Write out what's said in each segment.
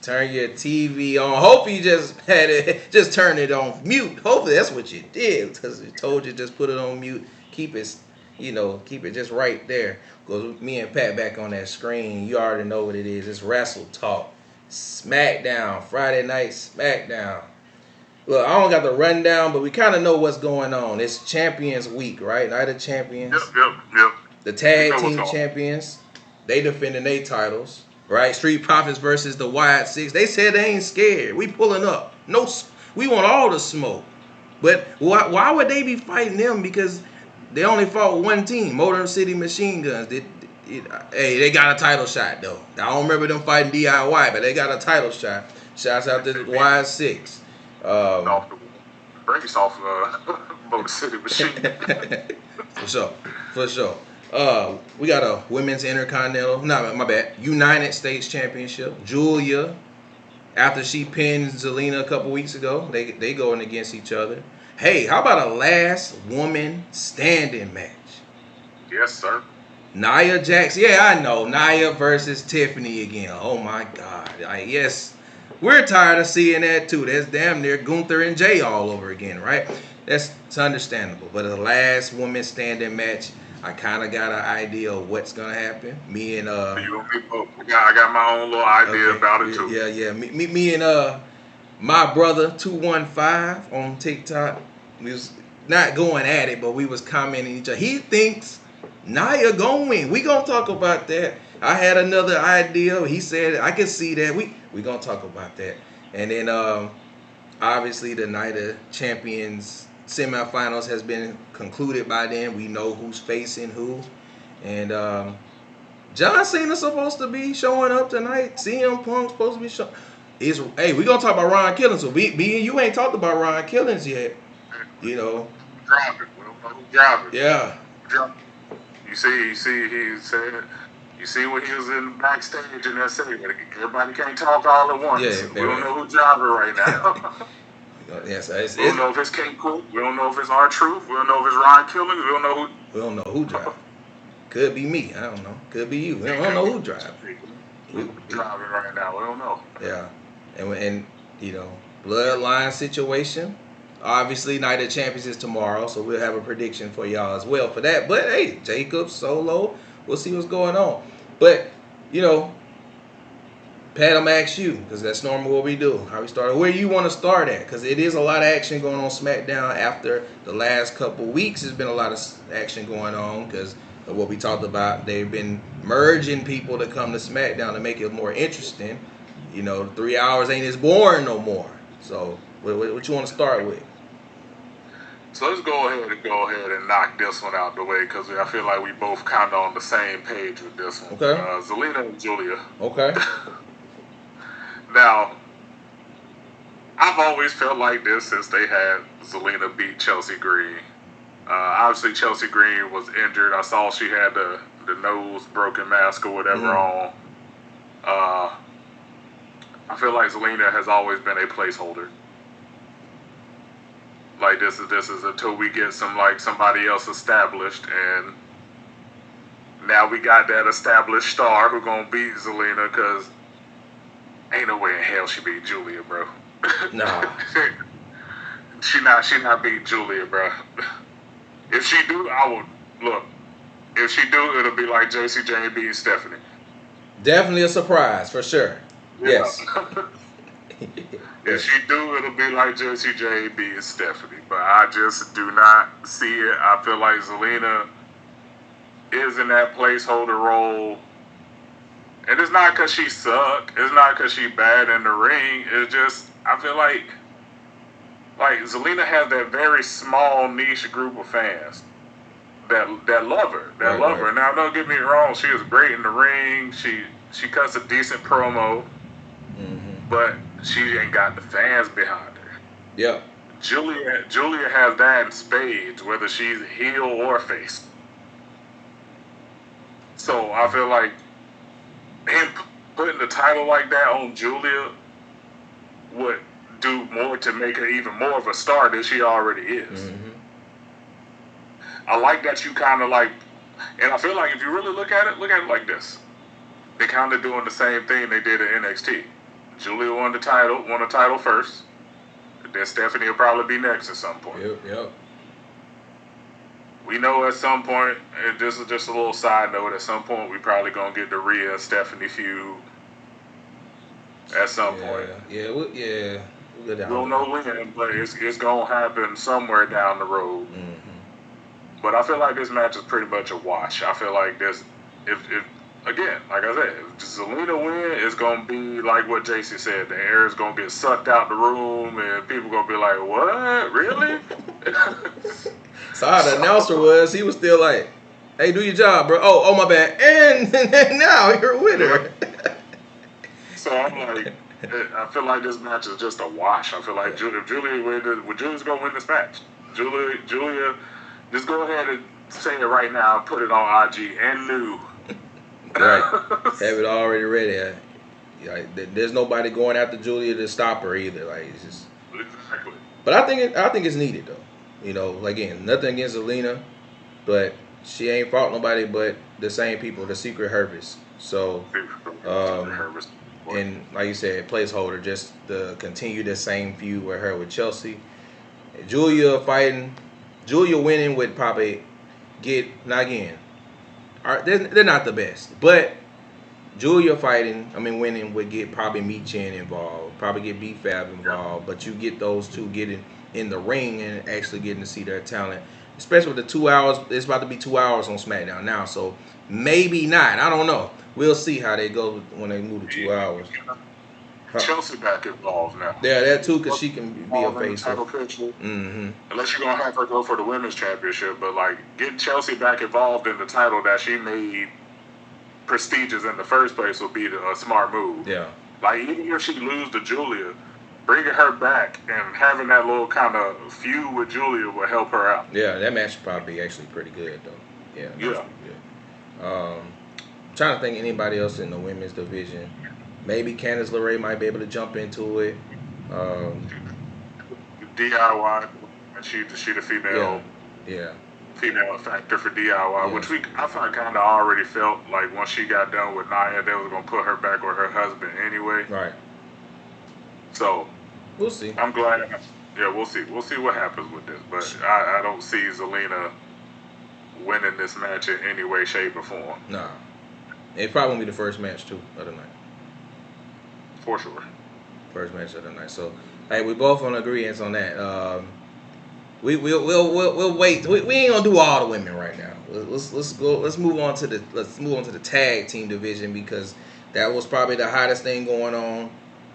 Turn your TV on. Hope you just had it, just turn it on mute. Hopefully that's what you did, because it told you just put it on mute. Keep it, keep it just right there. Because me and Pat back on that screen, you already know what it is. It's Wrestle Talk, Smackdown, Friday Night Smackdown. Look, I don't got the rundown, but we kind of know what's going on. It's Champions Week, right? Night of Champions. Yep. The tag team champions, they defending their titles, right? Street Profits versus the Wyatt Six. They said they ain't scared. We pulling up. No, we want all the smoke. But why would they be fighting them? Because they only fought one team, Motor City Machine Guns. They got a title shot though. I don't remember them fighting DIY, but they got a title shot. Shouts out to the Wyatt Six. Off the brace off Motor City Machine. For sure. We got a women's intercontinental, United States Championship. Giulia, after she pinned Zelina a couple weeks ago, they going against each other. Hey, how about a last woman standing match? Yes, sir. Nia Jax. Yeah, I know. Nia versus Tiffany again. Oh my God. Yes. We're tired of seeing that too. That's damn near Gunther and Jay all over again, right? It's understandable. But the last woman standing match, I kind of got an idea of what's gonna happen. Me and I got my own little idea about it too. Yeah. Me and my brother 215 on TikTok. We was not going at it, but we was commenting each other. He thinks Nia gonna win. We gonna talk about that. I had another idea. He said I can see that. We gonna talk about that. And then obviously the Night of Champions semifinals has been concluded by then. We know who's facing who. And John Cena's supposed to be showing up tonight. CM Punk's supposed to be showing. Hey, we gonna talk about Ron Killings. So me and you ain't talked about Ron Killings yet. Driving. We don't know who's driving. Yeah. You see, he said. You see when he was in backstage in that city, everybody can't talk all at once. Yeah, we don't know who's driving right now. Yes, we don't know if it's King Cook. We don't know if it's R-Truth. We don't know if it's Ron Killings. We don't know who driving. Could be me. I don't know. Could be you. We don't know who driving. Driving right now. We don't know. Yeah, and bloodline situation. Obviously, Night of Champions is tomorrow, so we'll have a prediction for y'all as well for that. But hey, Jacob, Solo. We'll see what's going on. But, Pat, I'm going to ask you, because that's normally what we do, how we start. Where you want to start at? Because it is a lot of action going on SmackDown after the last couple weeks. There's been a lot of action going on because of what we talked about. They've been merging people to come to SmackDown to make it more interesting. 3 hours ain't as boring no more. So, what you want to start with? So let's go ahead and knock this one out the way because I feel like we both kind of on the same page with this one. Okay. Zelina and Giulia. Okay. Now, I've always felt like this since they had Zelina beat Chelsea Green. Obviously, Chelsea Green was injured. I saw she had the nose broken mask or whatever on. I feel like Zelina has always been a placeholder. Like this is until we get somebody else established, and now we got that established star who gonna beat Zelina, cause ain't no way in hell she beat Giulia, bro. Nah. she not beat Giulia, bro. If she do, I would look. If she do, it'll be like JCJ beating Stephanie. Definitely a surprise for sure. Yeah. Yes. If she do, it'll be like JCJ beating Stephanie. But I just do not see it. I feel like Zelina is in that placeholder role. And it's not because she suck. It's not because she bad in the ring. It's just, I feel like Zelina has that very small niche group of fans that love her. Love her. Now, don't get me wrong. She is great in the ring. She cuts a decent promo. Mm-hmm. But she ain't got the fans behind her. Yeah. Giulia has that in spades, whether she's heel or face. So I feel like him putting the title like that on Giulia would do more to make her even more of a star than she already is. Mm-hmm. I like that you kind of like, and I feel like if you really look at it like this. They kind of doing the same thing they did at NXT. Julia won the title first. Then Stephanie will probably be next at some point. Yep. We know at some point, and this is just a little side note, at some point we probably going to get the Rhea and Stephanie feud at some point. Yeah, we'll go down. We don't know when, but it's going to happen somewhere down the road. Mm-hmm. But I feel like this match is pretty much a wash. I feel like this, if again, like I said, if Zelina win, it's going to be like what JC said. The air is going to get sucked out the room, and people going to be like, what? Really? So how the announcer was, he was still like, hey, do your job, bro. Oh, my bad. And now you're a winner. So I'm like, I feel like this match is just a wash. I feel like if Julia Julia's going to win this match. Julia, just go ahead and say it right now, put it on IG and new. Right. Have it already ready. Like, there's nobody going after Julia to stop her either. Like, it's just. Exactly. But I think it's needed though. You know, again, nothing against Zelina, but she ain't fought nobody but the same people, the Secret Harvest. So, and like you said, placeholder, just to continue the same feud with her with Chelsea. Julia winning would probably they're not the best, but Julia winning would get probably Me Chin involved, probably get B-Fab involved, but you get those two getting in the ring and actually getting to see their talent, especially with the 2 hours. It's about to be 2 hours on SmackDown now, so maybe not. I don't know. We'll see how they go when they move to 2 hours. Chelsea back involved now. Yeah, that too, because she can be a face. Mm-hmm. Unless you're going to have her go for the women's championship, but like getting Chelsea back involved in the title that she made prestigious in the first place would be a smart move. Yeah. Like even if she lose to Julia, bringing her back and having that little kind of feud with Julia will help her out. Yeah, that match would probably be actually pretty good though. Yeah. I'm trying to think anybody else in the women's division. Maybe Candice LeRae might be able to jump into it. DIY, she the female. Yeah. Female factor for DIY, which I kind of already felt like once she got done with Nia, they was gonna put her back with her husband anyway. Right. So we'll see. I'm glad. Yeah, we'll see. We'll see what happens with this, but I don't see Zelina winning this match in any way, shape, or form. Nah. It probably won't be the first match too of the night. For sure. First match of the night. So, hey, we both on agreement on that. We'll wait. We ain't gonna do all the women right now. Let's move on to the tag team division, because that was probably the hottest thing going on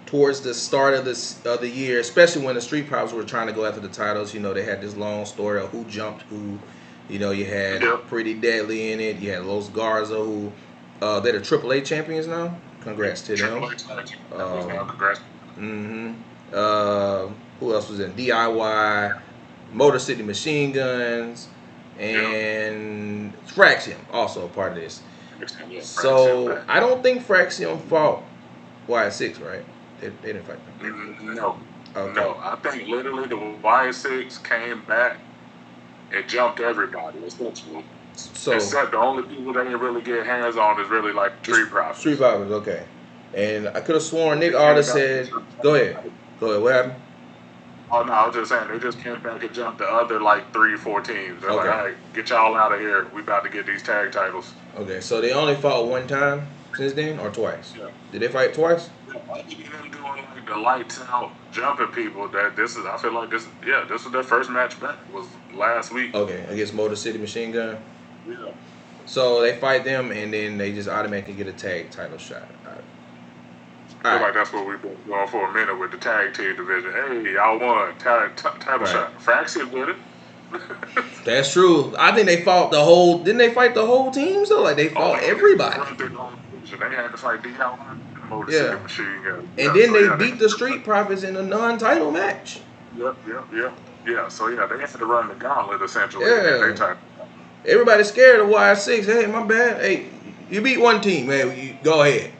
towards the start of the year, especially when the Street Profits were trying to go after the titles. You know, they had this long story of who jumped who. You know, you had Pretty Deadly in it. You had Los Garza, who they're the AAA champions now. Congrats to them. Congrats. Who else was in? DIY, Motor City Machine Guns, and Fraxium, also a part of this. So I don't think Fraxium fought Y6, right? They didn't fight them. No. Okay. No. I think literally the Y6 came back and jumped everybody, essentially. So, except the only people they didn't really get hands on is really like Street Profits. Street Profits, okay. And I could have sworn Nick Aldis said, go ahead, what happened? Oh, no, I was just saying, they just came back and jumped the other like 3-4 teams. They're like, all right, get y'all out of here. We about to get these tag titles. Okay, so they only fought one time since then, or twice? Yeah. Did they fight twice? I think them doing like the lights out jumping people. I feel like this was their first match back. Was last week. Okay, against Motor City Machine Gun. Yeah. So they fight them, and then they just automatically get a tag title shot. I feel like that's what we've been going for a minute with the tag team division. Hey, y'all won title shot. Fraxium did it. That's true. I think they fought didn't they fight the whole team? So like they fought everybody. They had to fight DIY, Motor City Machine Gun. And then they beat the Street Profits in a non-title match. Yep. Yeah, so they had to run the gauntlet essentially. Yeah. Everybody's scared of Y6. Hey, my bad. Hey, you beat one team, man. Go ahead.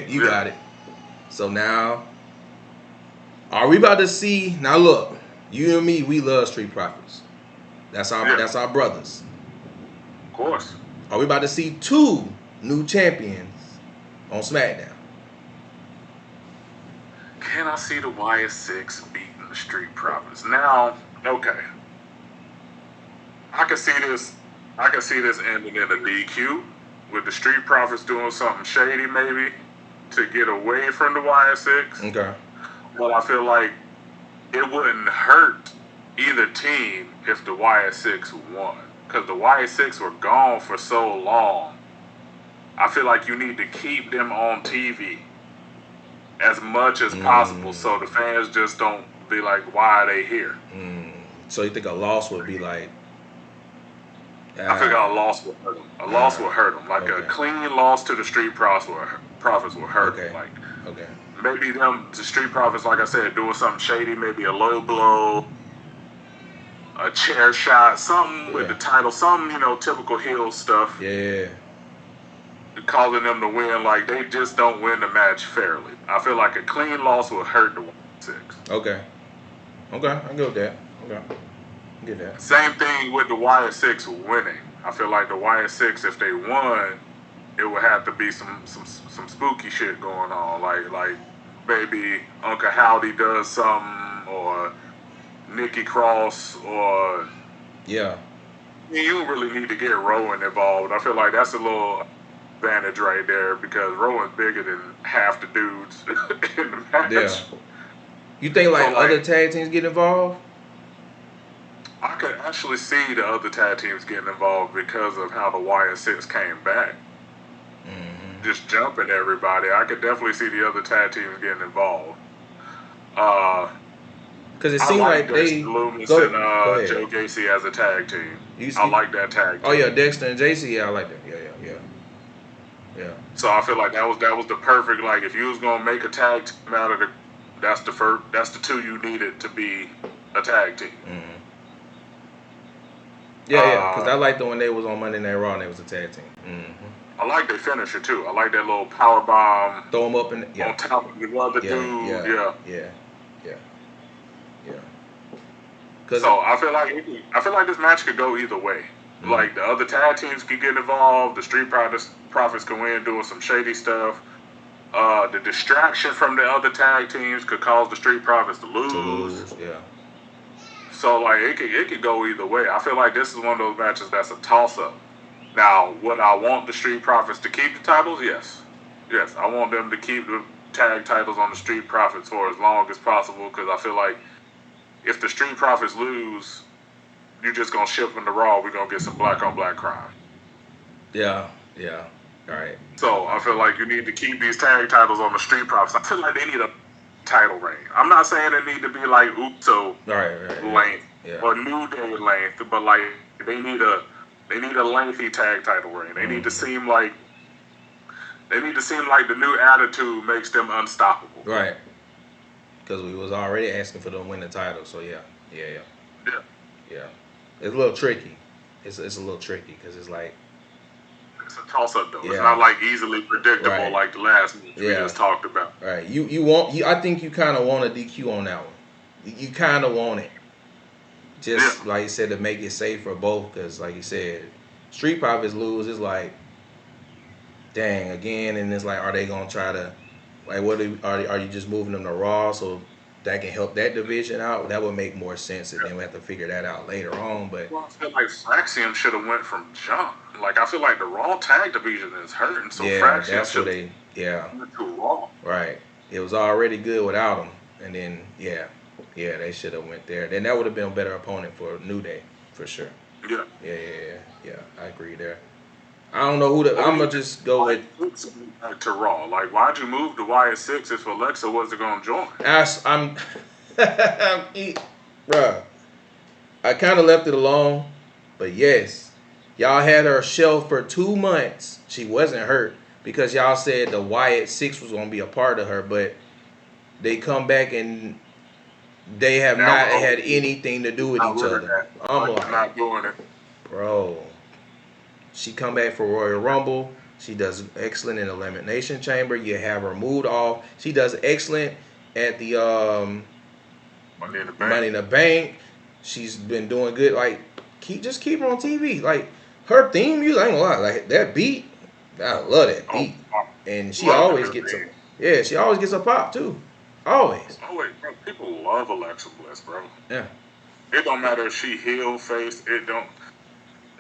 You got it. So now, are we about to see? Now look, you and me, we love Street Profits. That's our brothers. Of course. Are we about to see 2 new champions on SmackDown? can I see the YS6 beating the Street Profits? Now, okay. I can see this ending in a DQ with the Street Profits doing something shady maybe to get away from the YS6. Okay. But I feel like it wouldn't hurt either team if the YS6 won. Because the YS6 were gone for so long. I feel like you need to keep them on TV as much as possible so the fans just don't be like, why are they here? So you think a loss would be like... I think a loss would hurt them. A loss would hurt them. Like a clean loss to the Street Profits would hurt them. Like, maybe the Street Profits, like I said, doing something shady, maybe a low blow, a chair shot, something with the title, something, typical heel stuff. Yeah. Causing them to win, like they just don't win the match fairly. I feel like a clean loss would hurt the YS6. Okay, I go with that. Okay, get that. Same thing with the YS6 winning. I feel like the YS6, if they won, it would have to be some spooky shit going on, like maybe Uncle Howdy does something, or Nikki Cross, or you really need to get Rowan involved. I feel like that's a little advantage right there because Rowan's bigger than half the dudes in the match. Yeah. You think other tag teams get involved? I could actually see the other tag teams getting involved because of how the YS6 came back. Just jumping everybody. I could definitely see the other tag teams getting involved. Because it seems like they Loomis and Joe Gacy as a tag team. I like that tag team. Oh yeah, Dexter and JC. Yeah, I like that. Yeah. So I feel like that was the perfect, like, if you was gonna make a tag team out of that's the two you needed to be a tag team. Yeah, because I liked the when they was on Monday Night Raw and they was a tag team. I like their finisher too. I like that little power bomb. Throw them up on top of the other dude. Yeah. So I feel like this match could go either way. Like the other tag teams can get involved. The Street Profits can win doing some shady stuff. The distraction from the other tag teams could cause the Street Profits to lose. So like it could go either way. I feel like this is one of those matches that's a toss up. Now, would I want the Street Profits to keep the titles? Yes, I want them to keep the tag titles on the Street Profits for as long as possible because I feel like if the Street Profits lose, you're just gonna ship them to Raw. We're gonna get some black on black crime. Yeah. All right. So I feel like you need to keep these tag titles on the Street Profits. I feel like they need a title reign. I'm not saying they need to be like Uso length or New Day length, but like they need a lengthy tag title reign. They need to seem like the new attitude makes them unstoppable. Right. Because we was already asking for them to win the title, so yeah. It's a little tricky. It's a little tricky because it's like it's a toss up though. It's not like easily predictable like the last match we just talked about. Right. I think you kind of want a DQ on that one. You kind of want it. Just like you said, to make it safe for both, because like you said, Street Profits lose, it's like, dang, again, and it's like, are they gonna try to, like, are you just moving them to Raw so that can help that division out? That would make more sense, and then we have to figure that out later on. But I feel like Fraxium should have went from jump. Like I feel like the Raw tag division is hurting, so Fraxium should went to Raw. Right, it was already good without him, and then they should have went there. Then that would have been a better opponent for New Day, for sure. Yeah. I agree there. I don't know I'm gonna just go with back to Raw. Like, why'd you move to YS6 if Alexa wasn't gonna join? Bruh. I kind of left it alone, but yes, y'all had her shelved for 2 months. She wasn't hurt because y'all said the YS6 was gonna be a part of her, but they come back and they have not had anything to do with each other. I'm like, not doing it, bro. She come back for Royal Rumble. She does excellent in Elimination Chamber. You have her moved off. She does excellent at the Money in the Bank. She's been doing good. Like, just keep her on TV. Like, her theme music, I ain't gonna lie. Like, that beat, I love that beat. And she always gets she always gets a pop too. Always. Oh wait, bro, people love Alexa Bliss, bro. Yeah. It don't matter if she heel, face. It don't.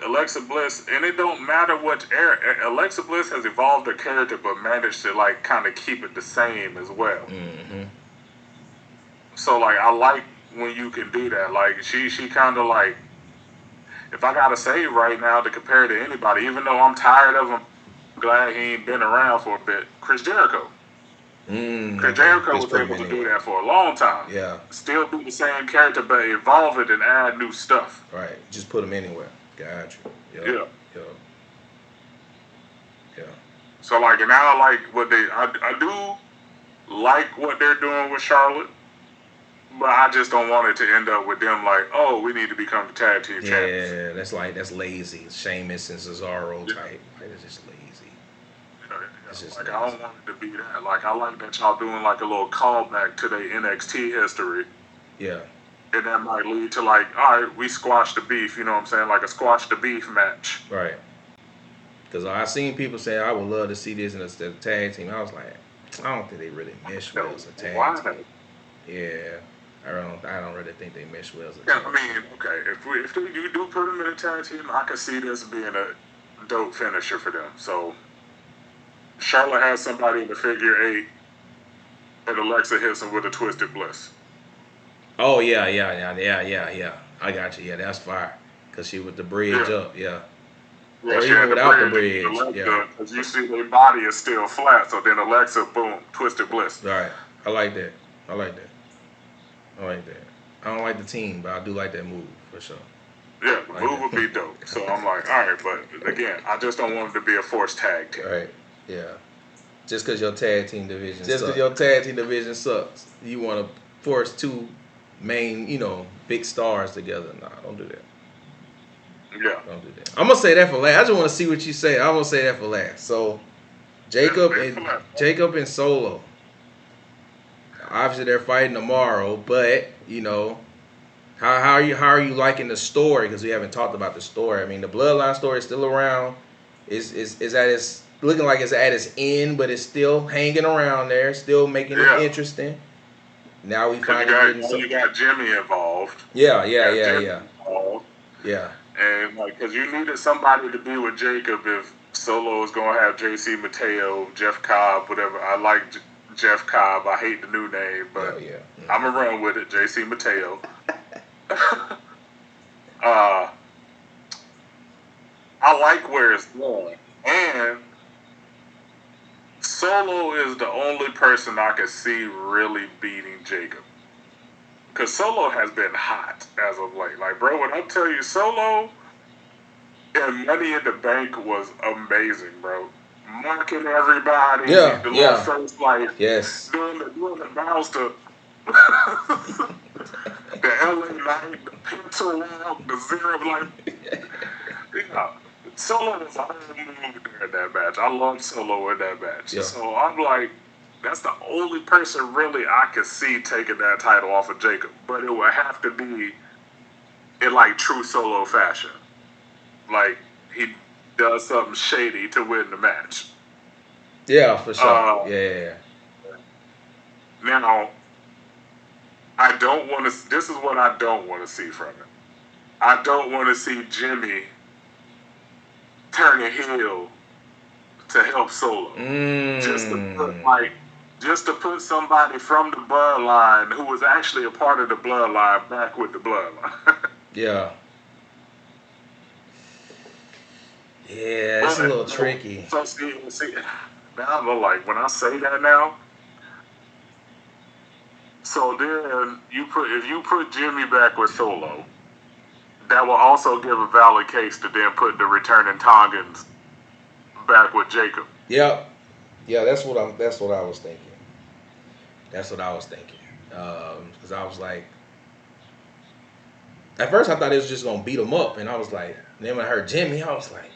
Alexa Bliss, and it don't matter what era. Alexa Bliss has evolved her character, but managed to like kind of keep it the same as well. Mm-hmm. So like, I like when you can do that. Like she kind of like, if I gotta say right now to compare to anybody, even though I'm tired of him, glad he ain't been around for a bit. Chris Jericho. Chris Jericho was able to do that for a long time. Yeah. Still do the same character, but evolve it and add new stuff. Right. Just put him anywhere. Got you. Yep. Yeah. So like, and now like what I do like what they're doing with Charlotte, but I just don't want it to end up with them like, oh, we need to become the tag team champions. Yeah, that's lazy. Sheamus and Cesaro type. Like, it's just lazy. Just like, I don't want it to be that. Like, I like that y'all doing like a little callback to their NXT history. Yeah. And that might lead to like, all right, we squash the beef, you know what I'm saying? Like a squash the beef match. Right. Because I've seen people say, I would love to see this in a tag team. I was like, I don't think they really mesh well as a tag team. Yeah. I don't really think they mesh well as a tag team. I mean, okay, if you do put them in a tag team, I can see this being a dope finisher for them. So Charlotte has somebody in the figure 8, and Alexa hits him with a Twisted Bliss. Oh, yeah. I got you. Yeah, that's fire. Because she with the bridge up, yeah. Yeah, or even without the bridge, Alexa, because you see their body is still flat, so then Alexa, boom, Twisted Bliss. All right. I like that. I don't like the team, but I do like that move, for sure. Yeah, the move would be dope. So I'm like, all right, but again, I just don't want it to be a forced tag team. Right. Yeah. Just because your tag team division sucks, you want to force two main, big stars together. Nah, don't do that. Yeah. Don't do that. I'm going to say that for last. I just want to see what you say. I'm going to say that for last. So, Jacob and Solo. Obviously, they're fighting tomorrow, but, how are you liking the story? Because we haven't talked about the story. I mean, the Bloodline story is still around. Is at its looking like it's at its end, but it's still hanging around there, still making it interesting. Now we finally you got Jimmy involved. Yeah. And because you needed somebody to be with Jacob if Solo is gonna have JC Mateo, Jeff Cobb, whatever. I like Jeff Cobb. I hate the new name, but I'm gonna run with it. JC Mateo. I like where it's going, and Solo is the only person I can see really beating Jacob. Because Solo has been hot as of late. Like, bro, when I tell you Solo and Money in the Bank was amazing, bro. Mocking everybody. The little first, doing the mouse to the LA Knight, the pencil walk, the zero, Solo was a whole move during that match. I loved Solo in that match. Yeah. So I'm like, that's the only person really I could see taking that title off of Jacob. But it would have to be in like true Solo fashion. Like he does something shady to win the match. Yeah, for sure. Yeah. Now, I don't want to. This is what I don't want to see from him. I don't want to see Jimmy turning heel to help Solo. Just to put somebody from the bloodline who was actually a part of the bloodline back with the bloodline. Yeah, it's a little tricky. So see, now I'm when I say that now. So then if you put Jimmy back with Solo, that will also give a valid case to then put the returning Tongans back with Jacob. Yep. Yeah, that's what I was thinking. Because I was like, at first I thought it was just gonna beat him up, and I was like, and then when I heard Jimmy, I was like,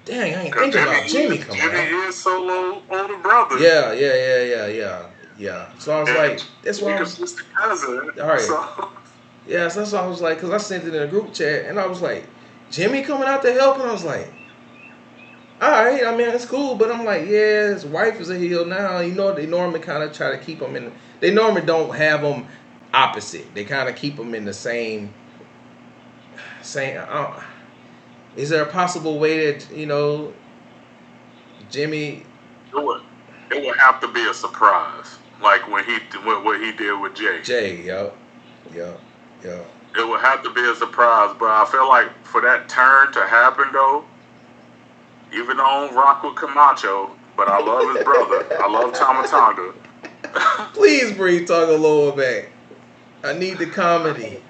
dang, I ain't thinking about Jimmy coming out. Jimmy is Solo older brother. Yeah. So I was like, that's why I was just a cousin. All right. So that's why I was like, because I sent it in a group chat, and I was like, Jimmy coming out to help, and I was like, all right, I mean, it's cool, but I'm like, yeah, his wife is a heel now. You know, they normally kind of try to keep him in. They normally don't have them opposite. They kind of keep them in the same. Is there a possible way that Jimmy? It would have to be a surprise, like what he did with Jay. Yup. It would have to be a surprise, but I feel like for that turn to happen though, even though I don't rock with Camacho, but I love his brother. I love Tama Tonga. Please bring Tonga Loa back. I need the comedy.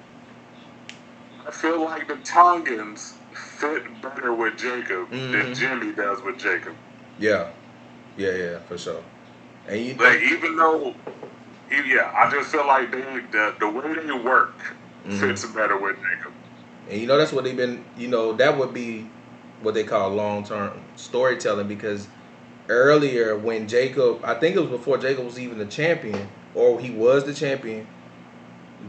I feel like the Tongans fit better with Jacob than Jimmy does with Jacob. Yeah, for sure. And even though, I just feel like the way they work fits better with Jacob. And that's what they've been. That would be what they call long-term storytelling, because earlier when Jacob, I think it was before Jacob was even the champion, or he was the champion,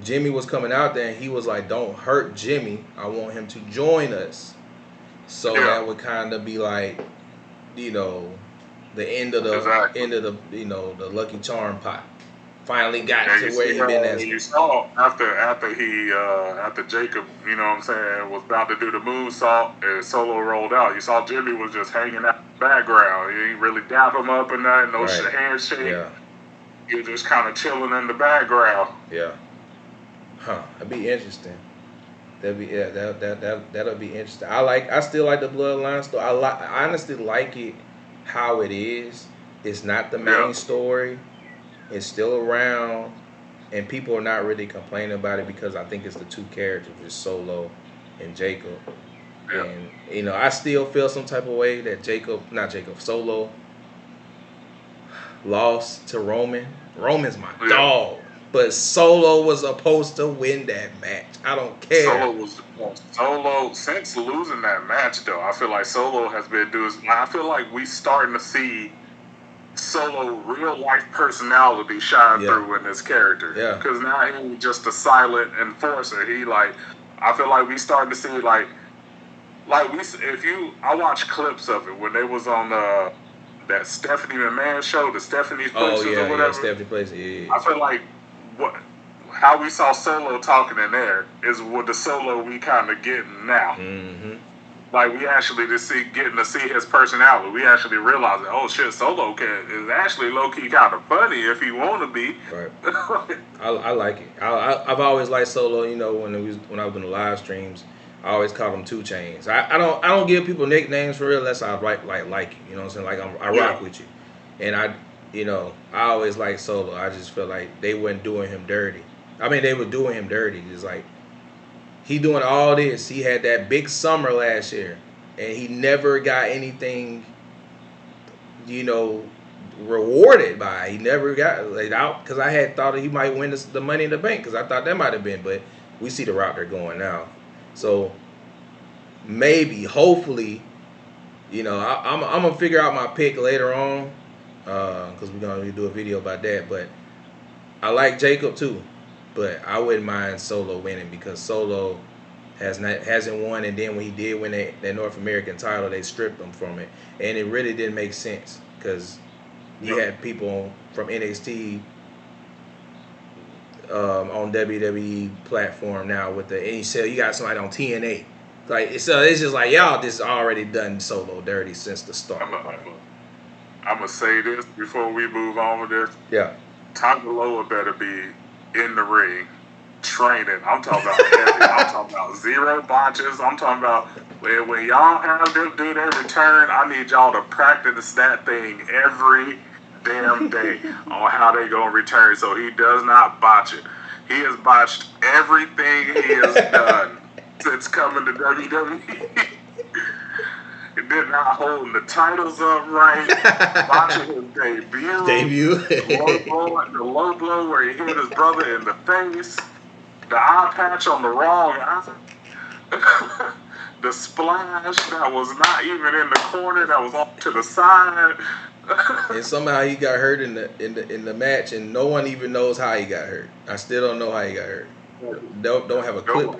Jimmy was coming out there and he was like, don't hurt Jimmy, I want him to join us. So that would kind of be like, the end of the the Lucky Charm pot. Finally got to where he been at. You saw after Jacob, was about to do the moonsault and Solo rolled out. You saw Jimmy was just hanging out in the background. He didn't really dap him up and nothing, no handshake. Yeah. He was just kind of chilling in the background. Yeah. That'd be interesting. That'll be interesting. I still like the Bloodline story. I honestly like it how it is. It's not the main story. It's still around, and people are not really complaining about it because I think it's the two characters, just Solo and Jacob. Yeah. And I still feel some type of way that Solo lost to Roman. Roman's my dog, but Solo was supposed to win that match. I don't care. Solo since losing that match though. I feel like Solo has been doing. I feel like we starting to see Solo real life personality shine through in this character. Yeah. Because now he's just a silent enforcer. I feel like we starting to see I watched clips of it when they was on that Stephanie McMahon show, the Stephanie's Places or whatever. Stephanie Places. Yeah. I feel like how we saw Solo talking in there is what the Solo we kind of getting now. Mm-hmm. Like we actually getting to see his personality. We actually realize that Solo is actually low key kind of funny if he want to be. Right. I like it. I've always liked Solo. When I was in the live streams, I always called him 2 Chainz. I don't give people nicknames for real unless I like it. You know what I'm saying? Like I rock with you, and I always like Solo. I just feel like they weren't doing him dirty. I mean, they were doing him dirty. It's like he doing all this. He had that big summer last year, and he never got anything, rewarded by it. He never got out because I had thought he might win the Money in the Bank because I thought that might have been, but we see the route they're going now. So maybe, hopefully, I'm gonna figure out my pick later on because we're gonna do a video about that. But I like Jacob too. But I wouldn't mind Solo winning because Solo hasn't won, and then when he did win that North American title, they stripped him from it, and it really didn't make sense because you had people from NXT on WWE platform now and you got somebody on TNA, so it's just like y'all just already done Solo dirty since the start. I'm gonna say this before we move on with this. Yeah, Tonga Loa better be in the ring training. I'm talking about heavy. I'm talking about 0 botches. I'm talking about when y'all have them do their return, I need y'all to practice that thing every damn day on how they gonna return so he does not botch it. He has botched everything he has done since coming to WWE. He did not hold the titles up right. Botching his debut. The low blow where he hit his brother in the face. The eye patch on the wrong eye. The splash that was not even in the corner, that was off to the side. And somehow he got hurt in the match, and no one even knows how he got hurt. I still don't know how he got hurt. Don't have a clip.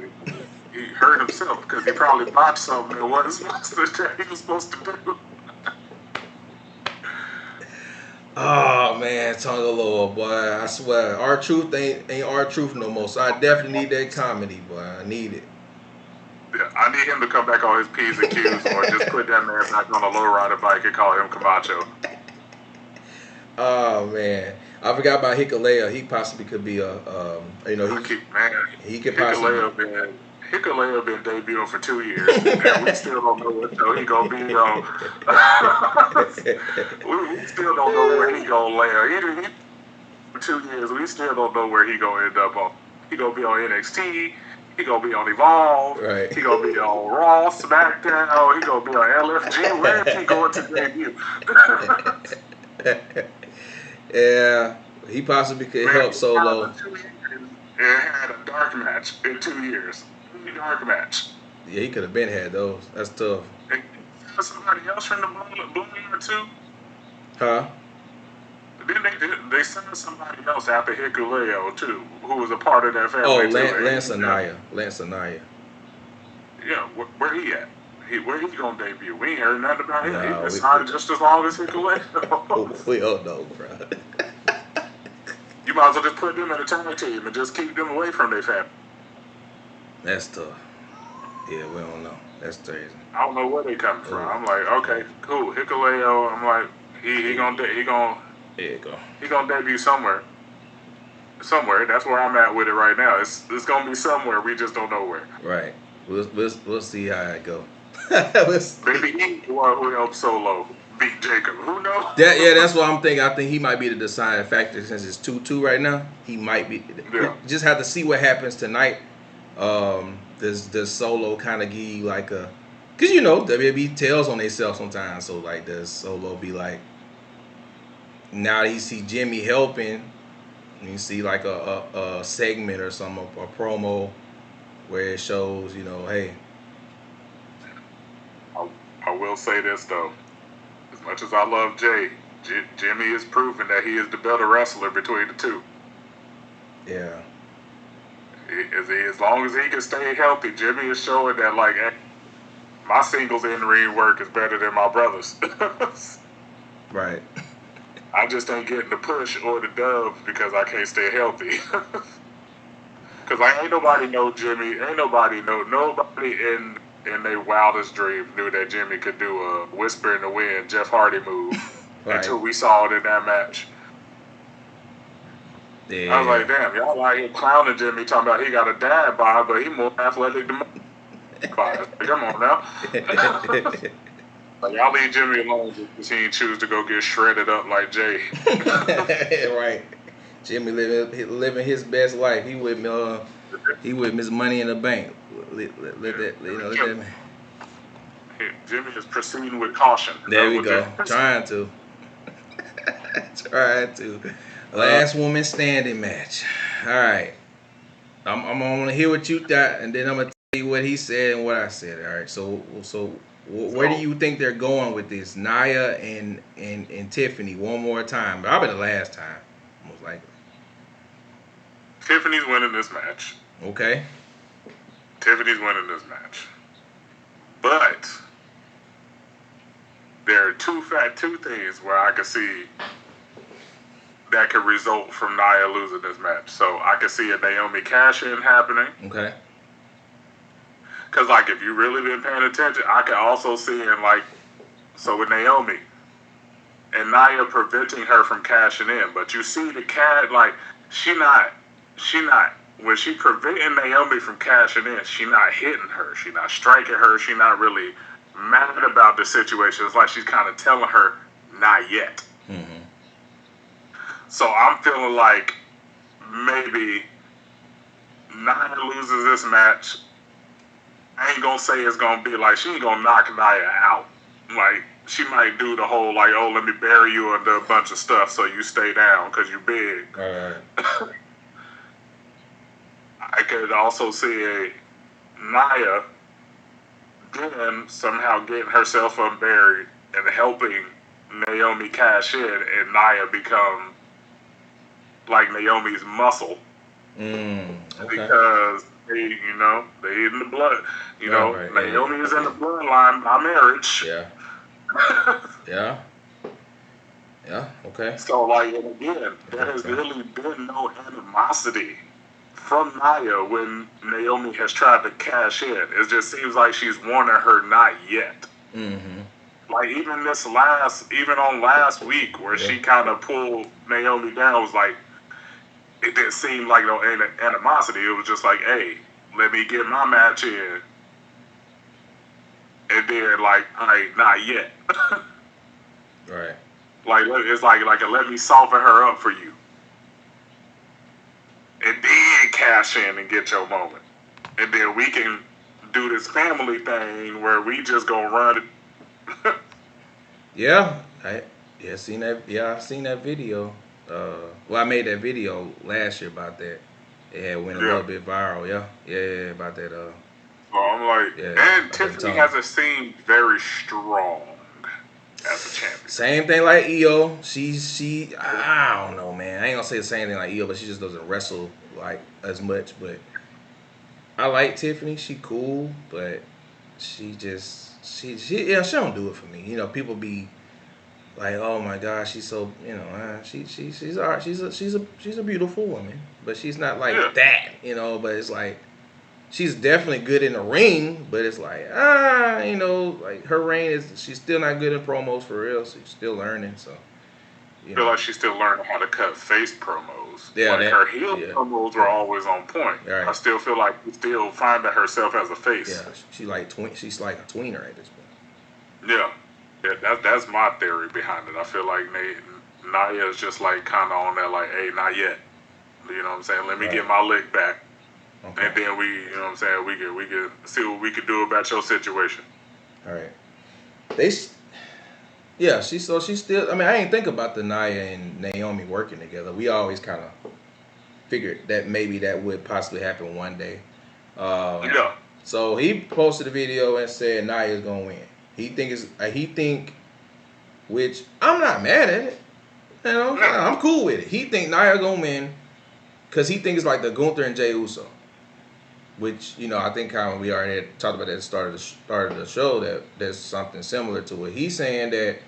He hurt himself because he probably botched something that wasn't he was supposed to do. Oh man, tongue of Lord, boy. I swear, our truth ain't our truth no more. So I definitely need that comedy, boy. I need it. Yeah, I need him to come back on his P's and Q's, or just put that man back on a lowrider bike and call him Camacho. Oh man, I forgot about Hikalea. He possibly could be he could possibly. Hikalea been debuting for 2 years, and we still don't know what show he gonna be on. we still don't know where he gonna land. For 2 years, we still don't know where he gonna end up on. He gonna be on NXT. He gonna be on Evolve. Right. He gonna be on Raw, SmackDown. He gonna be on LFG. Where is he going to debut? Yeah, he possibly could help Solo. And had a dark match in 2 years. Dark match. Yeah, he could have been had those. That's tough. And somebody else from the Bloodline too. Huh? Then they sent somebody else after Hikuleo too, who was a part of that family. Oh, too. Lance Anaya. Yeah, where he at? Where he gonna debut? We ain't heard nothing about him. No, He's been signed just as long as Hikuleo. We don't know, bro. You might as well just put them in a tag team and just keep them away from their family. That's tough. Yeah, we don't know. That's crazy. I don't know where they coming from. I'm like, okay, cool. Hikuleo. I'm like, he gonna There you go. He gonna debut somewhere. Somewhere. That's where I'm at with it right now. It's gonna be somewhere. We just don't know where. Right. We'll see how it go. Maybe he's the one who helped Solo beat Jacob. Who knows? That's what I'm thinking. I think he might be the deciding factor since it's 2-2 right now. He might be. Yeah. Just have to see what happens tonight. Does Solo kind of give you like a? Cause WWE tells on themselves sometimes. So like, does Solo be like? Now that you see Jimmy helping, and you see like a segment or something, a promo where it shows, hey. I will say this though, as much as I love Jay, Jimmy is proving that he is the better wrestler between the two. Yeah. As long as he can stay healthy, Jimmy is showing that like, my singles in ring work is better than my brother's. Right. I just ain't getting the push or the dub because I can't stay healthy. Because ain't nobody know Jimmy. Ain't nobody in their wildest dreams knew that Jimmy could do a whisper in the wind Jeff Hardy move Right. until we saw it in that match. Yeah. I was like, damn, y'all out here clowning Jimmy, talking about he got a dad bod, but he more athletic than my. Come on now. Like, y'all leave Jimmy alone because he ain't choose to go get shredded up like Jay. Right. Jimmy living his best life. He with Miss Money in the Bank. Let that man. Jimmy is proceeding with caution. There we go. Trying to. Last woman standing match. All right. I'm gonna hear what you thought, and then I'm gonna tell you what he said and what I said. All right. So where do you think they're going with this? Nia and Tiffany one more time. But I'll be the last time, most likely. Tiffany's winning this match. Okay. Tiffany's winning this match. But there are two things where I could see that could result from Nia losing this match. So I could see a Naomi cash-in happening. Okay. Because, like, if you really been paying attention, I can also see so with Naomi and Nia preventing her from cashing in. But you see the cat, like, when she preventing Naomi from cashing in, she not hitting her. She not striking her. She not really mad about the situation. It's like she's kind of telling her, not yet. Mm-hmm. So I'm feeling like maybe Nia loses this match. I ain't gonna say it's gonna be like she ain't gonna knock Nia out. Like she might do the whole like, oh, let me bury you under a bunch of stuff so you stay down because you big. All right. I could also see a Nia then somehow getting herself unburied and helping Naomi cash in, and Nia become like Naomi's muscle. Okay. Because they in the blood. Right. Naomi is in the bloodline by marriage. Yeah. Yeah. Yeah. Okay. So, like, and again, there has really been no animosity from Nia when Naomi has tried to cash in. It just seems like she's wanted her not yet. Mm-hmm. Like even on last week where she kind of pulled Naomi down, was like it didn't seem like no animosity. It was just like, hey, let me get my match in, and then like, not yet. Right. Like it's like let me soften her up for you, and then cash in and get your moment, and then we can do this family thing where we just gonna run it. Yeah. I've seen that video. Well, I made that video last year about that. It had went a little bit viral. Yeah, about that. So I'm like, and Tiffany hasn't seemed very strong as a champion. Same thing like Io. I don't know, man. I ain't gonna say the same thing like Io, but she just doesn't wrestle like as much. But I like Tiffany. She cool, but she don't do it for me. You know, people be like, oh my gosh, she's so, you know, she's all right. She's a beautiful woman, but she's not like that, you know. But it's like she's definitely good in the ring, but it's like you know, like her reign she's still not good in promos for real. So she's still learning. So I feel like she's still learning how to cut face promos. Yeah, like her heel promos were always on point. Right. I still feel like she's still finding herself as a face. Yeah, she's like a tweener at this point. Yeah. That's my theory behind it. I feel like Nia is just like kind of on that like, hey, not yet. You know what I'm saying? Let me get my lick back, and then you know what I'm saying? We can see what we can do about your situation. All right. She's still. I mean, I ain't think about the Nia and Naomi working together. We always kind of figured that maybe that would possibly happen one day. So he posted a video and said Nia's gonna win. He think, which I'm not mad at it. You know, I'm cool with it. He think Nia gonna win because he thinks it's like the Gunther and Jey Uso, which, you know, I think kind of we already had talked about at the start of the show that there's something similar to it. He's saying that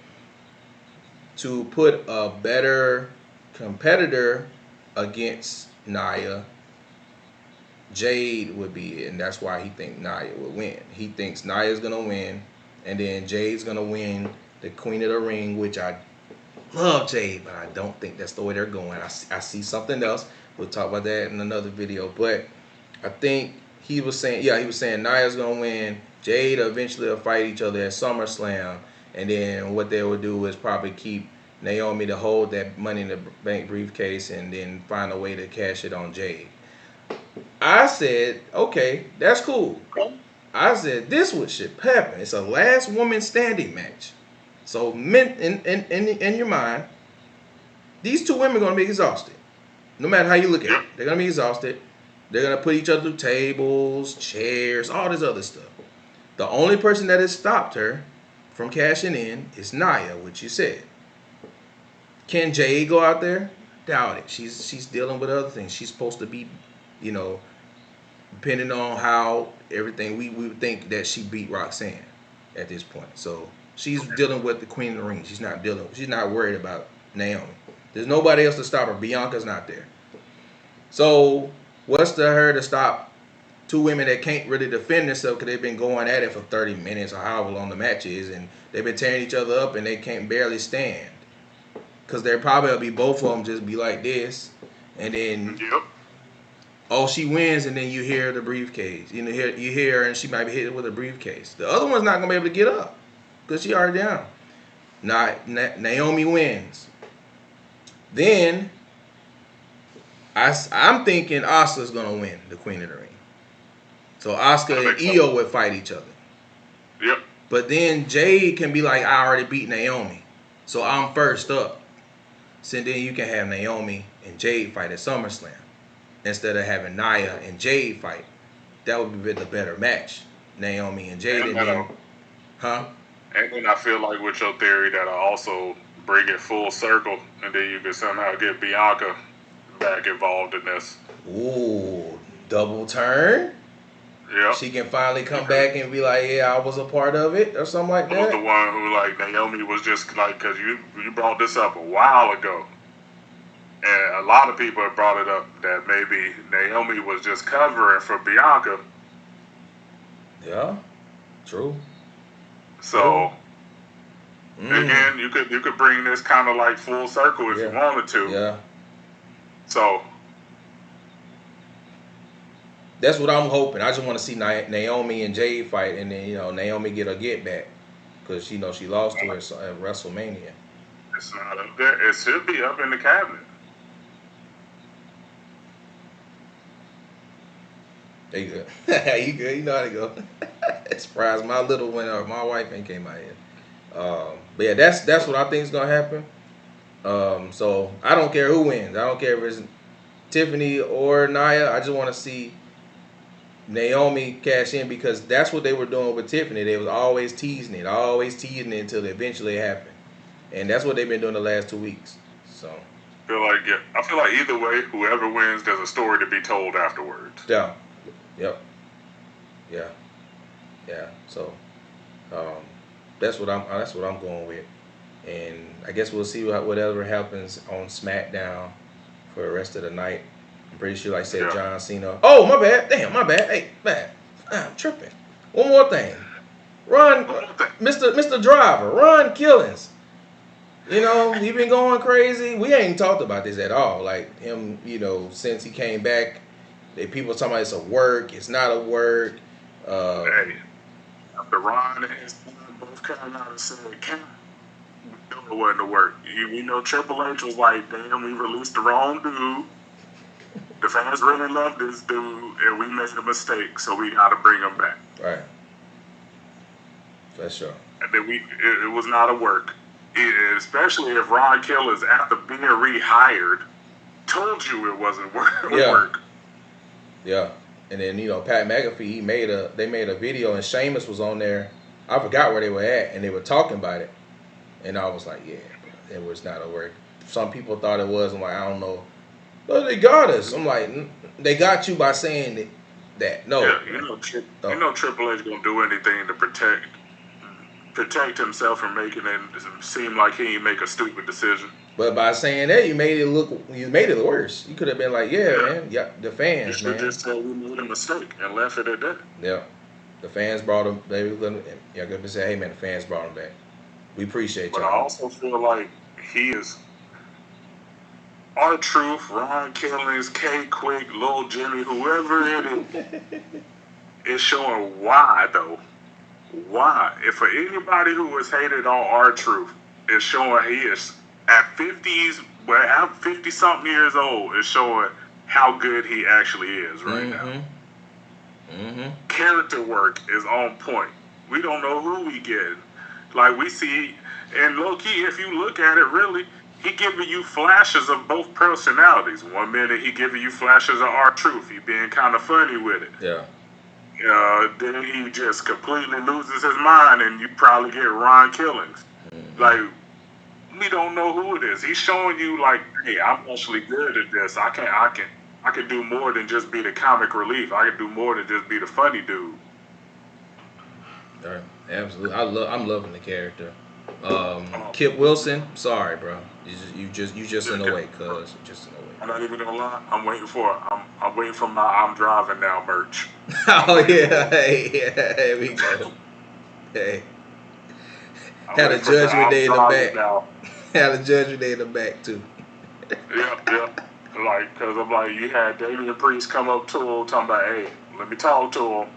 to put a better competitor against Nia, Jade would be it, and that's why he thinks Nia would win. He thinks Nia's gonna win, and then Jade's gonna win the Queen of the Ring, which I love Jade, but I don't think that's the way they're going. I see something else. We'll talk about that in another video. But I think he was saying Nia's gonna win. Jade eventually will fight each other at SummerSlam, and then what they would do is probably keep Naomi to hold that Money in the Bank briefcase, and then find a way to cash it on Jade. I said, okay, that's cool. I said, this should happen. It's a last woman standing match. So in your mind, these two women are going to be exhausted. No matter how you look at it. They're going to be exhausted. They're going to put each other through tables, chairs, all this other stuff. The only person that has stopped her from cashing in is Nia, which you said. Can Jade go out there? Doubt it. She's dealing with other things. She's supposed to be, you know, depending on how everything, we would think that she beat Roxanne at this point. So she's dealing with the Queen of the Ring. She's not worried about Naomi. There's nobody else to stop her. Bianca's not there. So what's to her to stop two women that can't really defend themselves because they've been going at it for 30 minutes or however long the match is, and they've been tearing each other up and they can't barely stand. Because they're probably will be both of them just be like this, and then she wins, and then you hear the briefcase. You hear her, and she might be hit with a briefcase. The other one's not gonna be able to get up because she already down. Naomi wins. Then I'm thinking Asuka's gonna win the Queen of the Ring. So Asuka and Io would fight each other. Yep. But then Jade can be like, I already beat Naomi, so I'm first up. So then you can have Naomi and Jade fight at SummerSlam instead of having Nia and Jade fight. That would be the better match. Naomi and Jade. And then I feel like with your theory that'll also bring it full circle, and then you can somehow get Bianca back involved in this. Ooh, double turn? Yeah. She can finally come back and be like, yeah, I was a part of it or something like I was the that. one who, like, Naomi was just like, because you brought this up a while ago. And a lot of people have brought it up that maybe Naomi was just covering for Bianca. Yeah, true. So again, you could bring this kind of like full circle if you wanted to. Yeah. So that's what I'm hoping. I just want to see Naomi and Jade fight, and then Naomi get a get back because she lost to her at WrestleMania. It's not up there. It should be up in the cabinet. There you go. You good? You know how to go. Surprise! My little one, my wife ain't came out here. But yeah, that's what I think is gonna happen. So I don't care who wins. I don't care if it's Tiffany or Nia. I just want to see Naomi cash in because that's what they were doing with Tiffany. They was always teasing it until eventually it happened, and that's what they've been doing the last 2 weeks. So I feel like either way, whoever wins, there's a story to be told afterwards. Yeah. Yep. Yeah. Yeah. So that's what I'm going with, and I guess we'll see whatever happens on SmackDown for the rest of the night. I'm pretty sure, like I said, John Cena. Oh, my bad. Damn, my bad. Hey, man, I'm tripping. One more thing. Ron, Mr. Driver, Ron Killings. He been going crazy. We ain't talked about this at all. Like him, since he came back, people talking about it's a work. It's not a work. Hey, after Ron and his son both came out and said, we knew it wasn't a work. Triple H was like, damn, we released the wrong dude. The fans really love this dude, and we made a mistake, so we got to bring him back. Right. That's sure. And then it was not a work. Especially if Ron Killings, after being rehired, told you it wasn't work. Yeah. And then, Pat McAfee, they made a video and Sheamus was on there. I forgot where they were at and they were talking about it. And I was like, yeah, it was not a work. Some people thought it was. I'm like, I don't know. But they got us. I'm like, they got you by saying that. No. Yeah, Triple H gonna do anything to protect himself from making it seem like he ain't make a stupid decision. But by saying that, you made it worse. You could have been like, man, the fans, you should just said we made a mistake and left it at that. Yeah, the fans brought him. They were gonna say, hey man, the fans brought him back. We appreciate you. But I also feel like he is R-Truth, Ron Killings, K Quick, Lil Jimmy, whoever it is showing why though. Why? If for anybody who has hated on R-Truth, is showing he is at 50 something years old, is showing how good he actually is right now. Mm-hmm. Character work is on point. We don't know who we get. Like we see, and low key, if you look at it, really, he giving you flashes of both personalities. 1 minute he giving you flashes of R-Truth. He being kind of funny with it. Yeah. Then he just completely loses his mind, and you probably get Ron Killings. Mm-hmm. Like, we don't know who it is. He's showing you, like, hey, I'm actually good at this. I can do more than just be the comic relief. I can do more than just be the funny dude. Right. Absolutely. I'm loving the character. Kip Wilson, sorry, bro. You just in the way, cuz. Just in the way. I'm not even gonna lie. I'm waiting for my I'm driving now merch. Oh yeah, here we go. Hey, had a Judgment Day in the back. Had a Judgment Day in the back too. Yep. Like, cause I'm like, you had Damian Priest come up to him talking about, hey, let me talk to him.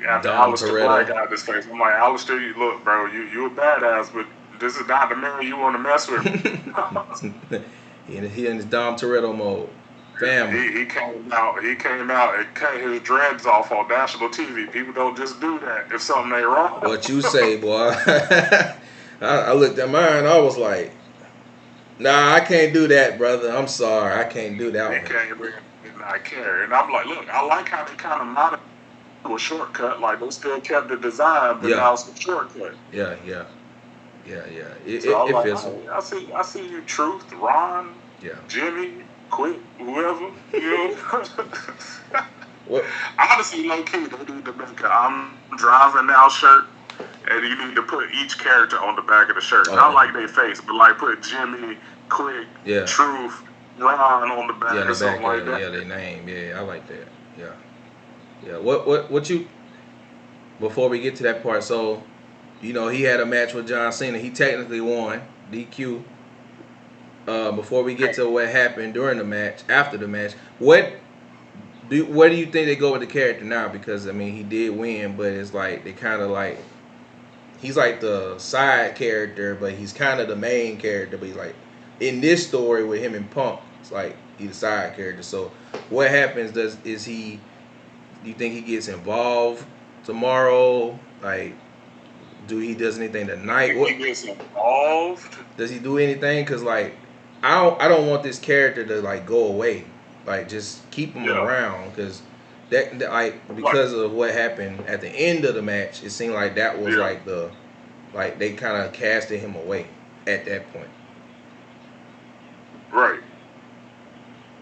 After Alistair Black got this face, I'm like, Alistair, look, bro, you a badass, but this is not the man you want to mess with. He in his Dom Toretto mode. Family. He came out and cut his dreads off on national TV. People don't just do that if something ain't wrong. What you say, boy? I looked at mine. I was like, nah, I can't do that, brother. I'm sorry, I can't do that one. I can't. And I'm like, look, I like how they kind of modified a shortcut. Like they still kept the design, but now it's a shortcut. Yeah. So I see you, Truth, Ron, Jimmy, Quick, whoever. What? Honestly, low key, they need to make a "I'm driving now" shirt, and you need to put each character on the back of the shirt. Not like their face, but like put Jimmy, Quick, Truth, Ron on the back or something like that. Yeah, their name. Yeah, I like that. Yeah. What you? Before we get to that part, so he had a match with John Cena. He technically won DQ. Before we get to what happened during the match, after the match, where do you think they go with the character now? Because I mean, he did win, but it's like they kind of like he's like the side character, but he's kind of the main character. But he's like in this story with him and Punk, it's like he's the side character. So what happens? Do you think he gets involved tomorrow? Like, does anything tonight? He gets involved. Does he do anything? Cause like I don't want this character to like go away. Like just keep him around. Cause that like because of what happened at the end of the match, it seemed like that was like they kind of casted him away at that point. Right.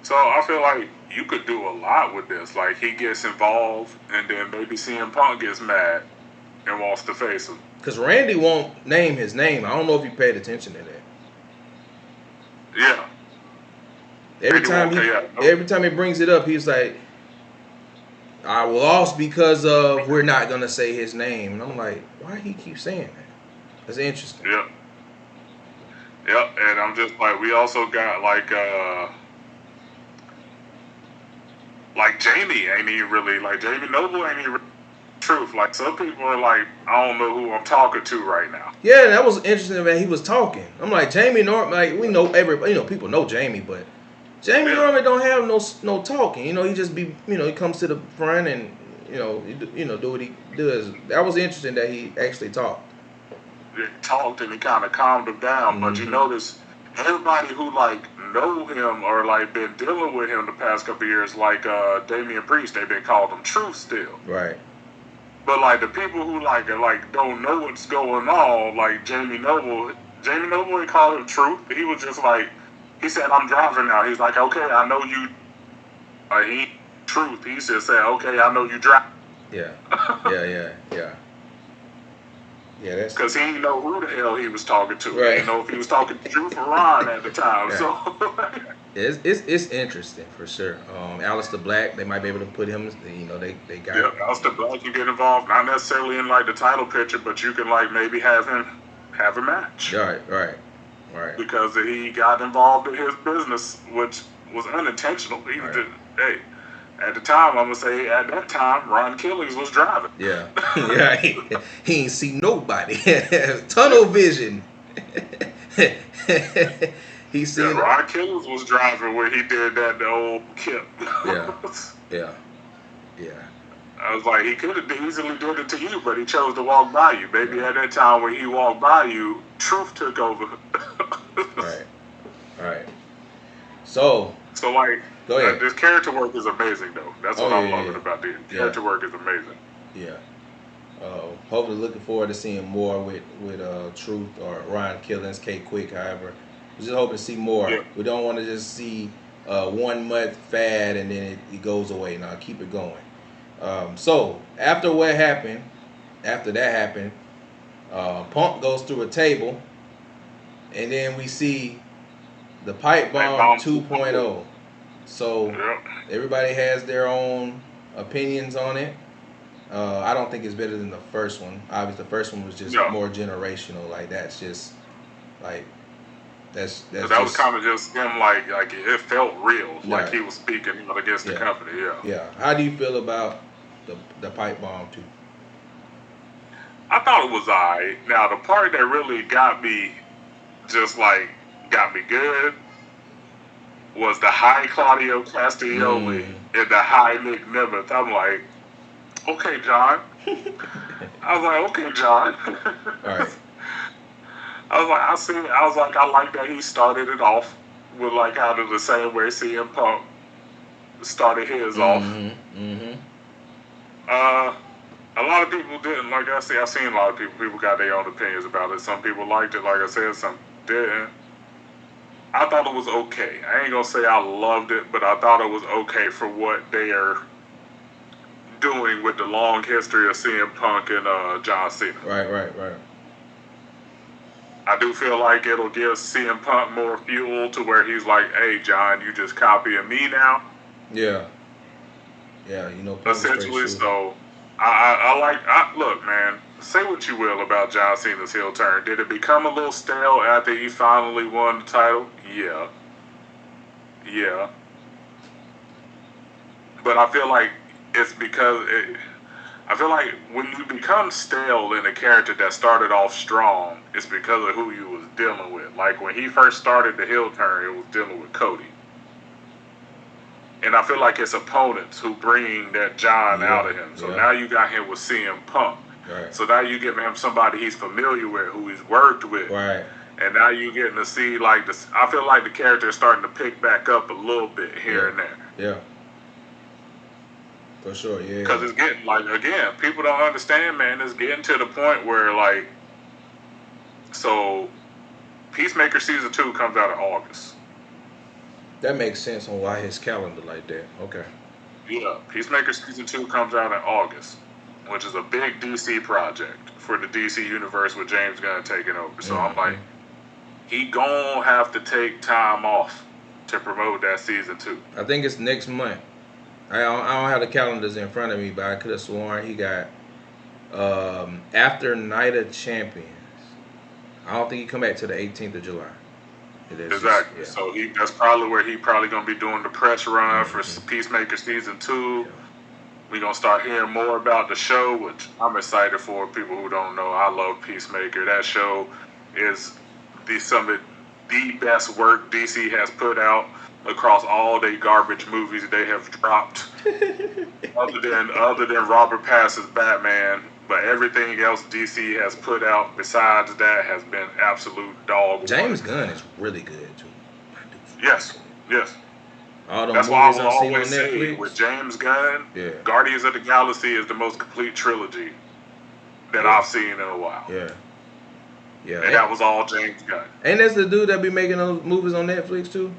So I feel like you could do a lot with this. Like he gets involved, and then maybe CM Punk gets mad and wants to face him. Because Randy won't name his name. I don't know if you paid attention to that. Yeah. Every time he brings it up, he's like, "I lost because of we're not gonna say his name." And I'm like, why he keep saying that? That's interesting. Yeah. Yep. And I'm just like, we also got like Jamie ain't even really like Jamie Noble ain't even Truth. Like some people are like, I don't know who I'm talking to right now. Yeah, that was interesting that he was talking. I'm like, Jamie Norman, like we know everybody, people know Jamie, but Jamie Norman don't have no talking. He just be, he comes to the front and do what he does. That was interesting that he actually talked. He talked and he kind of calmed him down. But you notice everybody who like know him or like been dealing with him the past couple of years, like Damian Priest, they've been calling him Truth still. Right. But like the people who like don't know what's going on, like Jamie Noble ain't called him Truth. He was just like, he said, "I'm driving now." He's like, "Okay, I know you." He Truth. He just said, "Okay, I know you drive." Yeah. Yeah, that's because he didn't know who the hell he was talking to. Right. He didn't know if he was talking to Truth or Ron at the time. Right. So it's interesting for sure. Aleister Black, they might be able to put him. They got. Yeah, Aleister Black can get involved, not necessarily in like the title picture, but you can like maybe have him have a match. Right. Because he got involved in his business, which was unintentional. He just, hey. At the time, I'm gonna say at that time, Ron Killings was driving. Yeah. He ain't see nobody. Tunnel vision. He seen Ron Killings was driving when he did that the old Kip. Yeah. I was like, he could have easily did it to you, but he chose to walk by you. Maybe at that time when he walked by you, Truth took over. Right. So like. Go ahead. This character work is amazing, though. That's what I'm loving about this. Character work is amazing. Yeah. Hopefully, looking forward to seeing more with Truth or Ron Killings, K Quick. However, we're just hoping to see more. Yeah. We don't want to just see 1 month fad and then it goes away. Now keep it going. So after that happened, Punk goes through a table, and then we see the Pipe Bomb 2.0. So everybody has their own opinions on it. I don't think it's better than the first one. Obviously, the first one was just more generational. Like that's just like that was kind of just him. Like it felt real. Like he was speaking against the company. Yeah. How do you feel about the Pipe Bomb 2? I thought it was alright. Now the part that really got me good was the high Claudio Castagnoli and the high Nick Nemeth. I'm like, okay, John. I was like, okay, John. All right. I like that he started it off with like kind of the same way CM Punk started his off. A lot of people didn't. Like I said, I've seen a lot of people got their own opinions about it. Some people liked it, like I said, some didn't. I thought it was okay. I ain't gonna say I loved it, but I thought it was okay for what their doing with the long history of CM Punk and John Cena. Right. I do feel like it'll give CM Punk more fuel to where he's like, hey, John, you just copying me now. Yeah, Essentially, so look, man, say what you will about John Cena's heel turn. Did it become a little stale after he finally won the title? Yeah. But I feel like it's because I feel like when you become stale in a character that started off strong, it's because of who you was dealing with. Like when he first started the heel turn, it was dealing with Cody. And I feel like it's opponents who bring that John out of him. So now you got him with CM Punk. Right. So now you giving him somebody he's familiar with, who he's worked with. Right. And now you getting to see like this. I feel like the character is starting to pick back up a little bit here and there. Yeah. For sure, yeah. Because it's getting, like, again, people don't understand, man. It's getting to the point where, like, so Peacemaker Season 2 comes out in August. That makes sense on why his calendar like that. Okay. Yeah, Peacemaker Season 2 comes out in August, which is a big DC project for the DC universe with James Gunn taking over. So I'm like, he gonna have to take time off to promote that Season 2. I think it's next month. I don't have the calendars in front of me, but I could have sworn he got after Night of Champions. I don't think he come back to the 18th of July. Exactly. So that's probably where he probably gonna be doing the press run for Peacemaker Season 2. Yeah. We're gonna start hearing more about the show, which I'm excited for. People who don't know, I love Peacemaker. That show is some of the best work DC has put out across all the garbage movies they have dropped, other than Robert Pattinson's Batman. But everything else DC has put out besides that has been absolute dog. James Gunn is really good too. Yes. All that's why I will always say with James Gunn, Guardians of the Galaxy is the most complete trilogy that I've seen in a while. Yeah. And that was all James Gunn. And that's the dude that be making those movies on Netflix too?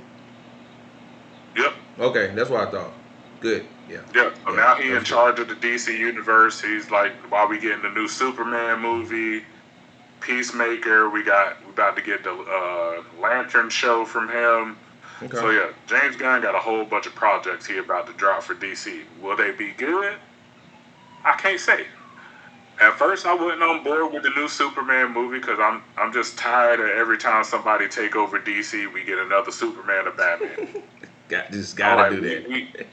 Yep. Okay, that's what I thought. Good. Yeah. So now he's in charge of the DC universe. He's like, while we getting the new Superman movie, Peacemaker, we about to get the Lantern show from him. Okay. So yeah, James Gunn got a whole bunch of projects he about to drop for DC. Will they be good? I can't say. At first, I wasn't on board with the new Superman movie because I'm just tired of every time somebody take over DC, we get another Superman or Batman. Gotta do that.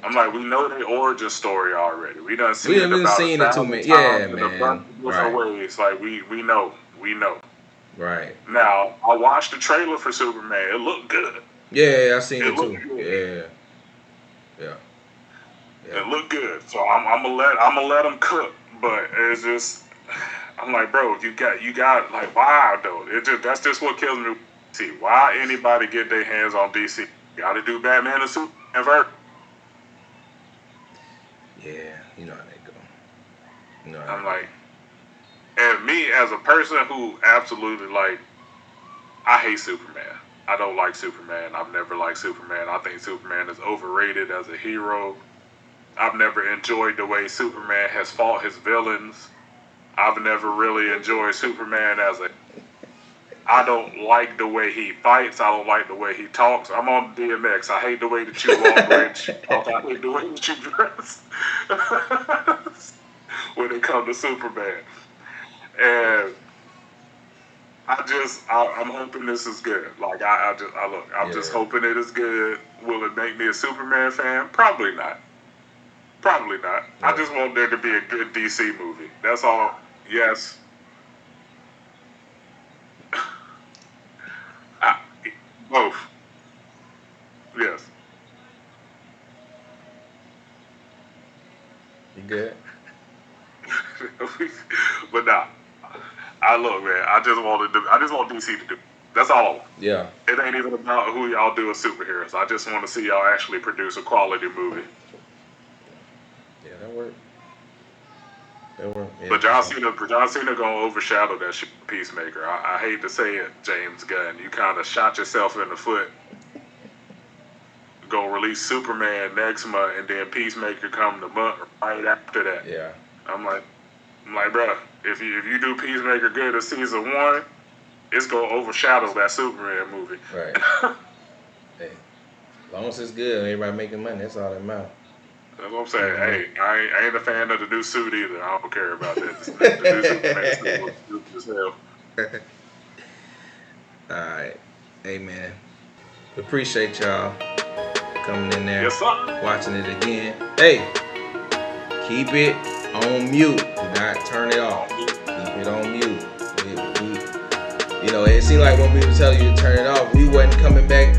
I'm like, we know the origin story already. We done seen it about it too many. Yeah, man. Different ways. Like we know. Right. Now, I watched the trailer for Superman. It looked good. Yeah, I seen it too. Good. Yeah. It looked good. So I'm gonna let them cook. But it's just, I'm like, bro, you got like, why though? That's just what kills me. See, why anybody get their hands on DC? Got to do Batman and Superman first. Yeah, you know how they go. I'm like, and me as a person who absolutely like, I hate Superman. I don't like Superman. I've never liked Superman. I think Superman is overrated as a hero. I've never enjoyed the way Superman has fought his villains. I've never really enjoyed Superman I don't like the way he fights. I don't like the way he talks. I'm on DMX. I hate the way that you walk, Rich. I hate the way that you dress. When it comes to Superman. And I'm hoping this is good. Like, I'm just hoping it is good. Will it make me a Superman fan? Probably not. Yeah. I just want there to be a good DC movie. That's all. Yes. Both. Yes. You good? But nah. Look, man. I just want DC to do. That's all I want. Yeah. It ain't even about who y'all do as superheroes. I just want to see y'all actually produce a quality movie. Yeah, that worked. Yeah, but John Cena gonna overshadow that shit, Peacemaker. I hate to say it, James Gunn. You kind of shot yourself in the foot go release Superman next month, and then Peacemaker come the month right after that. Yeah. I'm like, bro, if you do Peacemaker good at season 1, it's gonna overshadow that Superman movie. Right. Hey, as long as it's good, everybody making money. That's all that matters. That's what I'm saying. Hey, I ain't a fan of the new suit either. I don't care about that. The new Superman suit looks stupid as hell. All right. Hey, man. Appreciate y'all coming in there, Yes, sir. watching it again. Hey, keep it on mute. Do not turn it off. Keep it on mute. It seemed like when we were telling you to turn it off, we wasn't coming back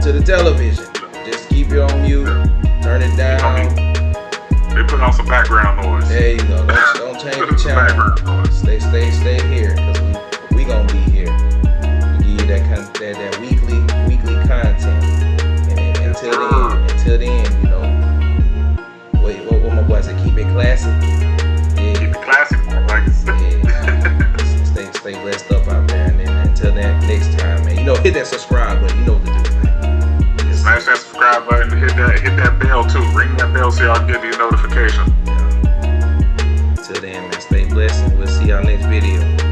to the television. Just keep it on mute. Turn it down. They put on some background noise. There you go. Don't change the channel. Stay here, because we gonna be here. We give you that weekly content. And until then, what my boy said, keep it classy. Yeah. Keep it classic, like I said. Yeah. Stay blessed up out there, and then until that next time, man. Hit that subscribe button. You know what to do, man. Smash that subscribe button. Hit that bell too. Ring that bell so y'all get these notifications. Yeah. Until then, man. Stay blessed, and we'll see y'all next video.